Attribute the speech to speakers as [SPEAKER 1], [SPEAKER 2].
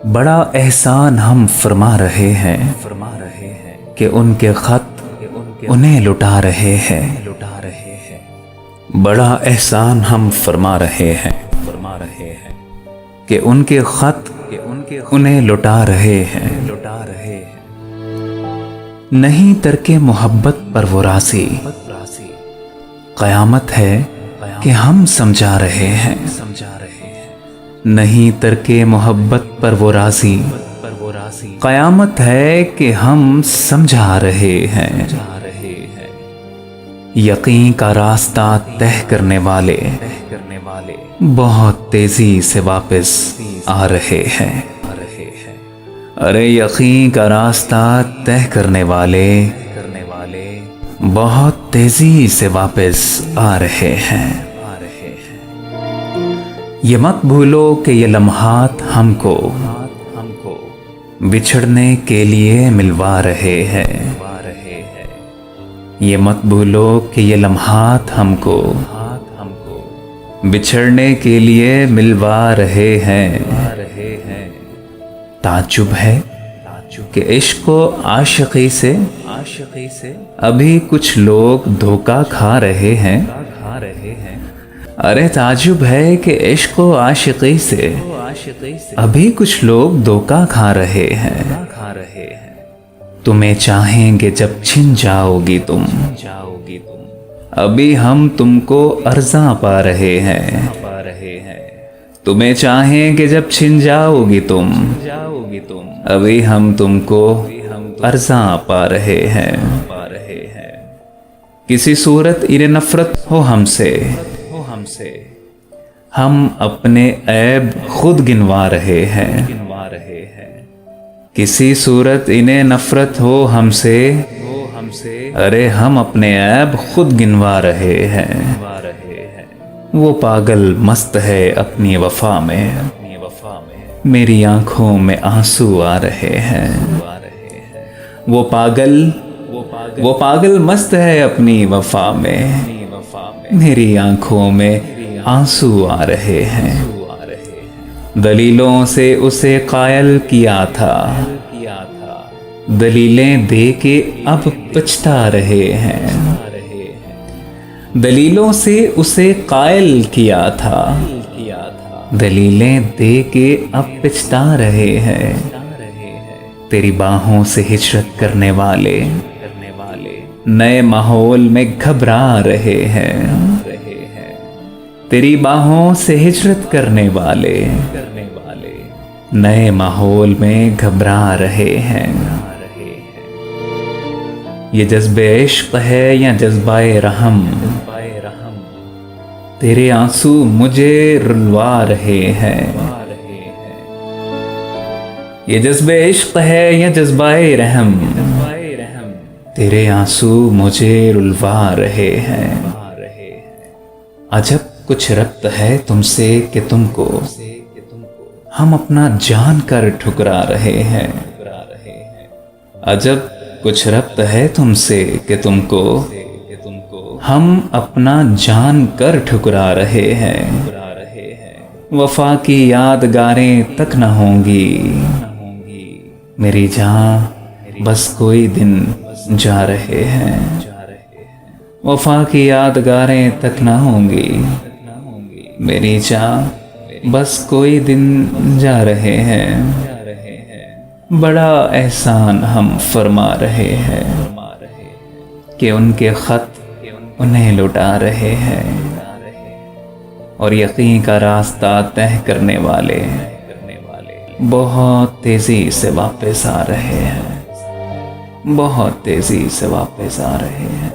[SPEAKER 1] बड़ा एहसान हम फरमा रहे हैं कि उनके खत उन्हें लुटा रहे हैं। बड़ा एहसान हम फरमा रहे हैं कि उनके खत उन्हें लुटा रहे हैं। नहीं तरके मोहब्बत पर वो राज़ी, क़यामत है कि हम समझा रहे हैं। नहीं तरके मोहब्बत पर वो राज़ी, क़यामत है कि हम समझा रहे हैं। यकीन का रास्ता तय करने वाले बहुत तेजी से वापस आ रहे हैं। अरे यकीन का रास्ता तय करने वाले बहुत तेजी से वापस आ रहे हैं। ये मत भूलो कि ये लम्हात हमको बिछड़ने के लिए मिलवा रहे हैं। ये मत भूलो कि ये लम्हात हमको बिछड़ने के लिए मिलवा रहे हैं। ताज्जुब है कि इश्क व आशिकी से अभी कुछ लोग धोखा खा रहे हैं। अरे ताज्जुब है कि इश्क व आशिकी से अभी कुछ लोग धोखा खा रहे हैं। तुम्हें चाहेंगे जब छिन जाओगी तुम, अभी हम तुमको अर्ज़ा पा रहे हैं। तुम्हें चाहेंगे जब छिन जाओगी तुम, अभी हम तुमको अर्ज़ा पा रहे हैं। किसी सूरत इन्हें नफरत हो हमसे, हम अपने ऐब खुद गिनवा रहे हैं। किसी सूरत इन्हें नफरत हो हमसे, अरे हम अपने ऐब खुद गिनवा रहे हैं। वो पागल मस्त है अपनी वफा में, मेरी आंखों में आंसू आ रहे हैं। वो पागल मस्त है अपनी वफा में, मेरी आंखों में आंसू आ रहे हैं। दलीलों से उसे कायल किया था, दलीलें दे के अब पछता रहे हैं। दलीलों से उसे कायल किया था, दलीलें दे के अब पछता रहे हैं। तेरी बाहों से हिजरत करने वाले नए माहौल में घबरा रहे हैं। तेरी बाहों से हिजरत करने वाले नए माहौल में घबरा रहे हैं। ये जज्बे इश्क है या जज्बाए रहम, तेरे आंसू मुझे रुलवा रहे हैं। ये जज्बे इश्क है या जज्बाए रहम, तेरे आंसू मुझे रुलवा रहे हैं। अजब कुछ रब्त है तुमसे कि तुमको हम अपना जान कर ठुकरा रहे हैं। अजब कुछ रब्त है तुमसे कि तुमको हम अपना जान कर ठुकरा रहे हैं। वफा की यादगारें तक न होंगी, मेरी जान बस कोई दिन जा रहे हैं। वफा की यादगारें तक न होंगी, मेरी जान बस कोई दिन जा रहे हैं। बड़ा एहसान हम फरमा रहे हैं कि उनके खत उन्हें लुटा रहे हैं। और यकीन का रास्ता तय करने वाले बहुत तेजी से वापस आ रहे हैं। बहुत तेजी से वापस आ रहे हैं।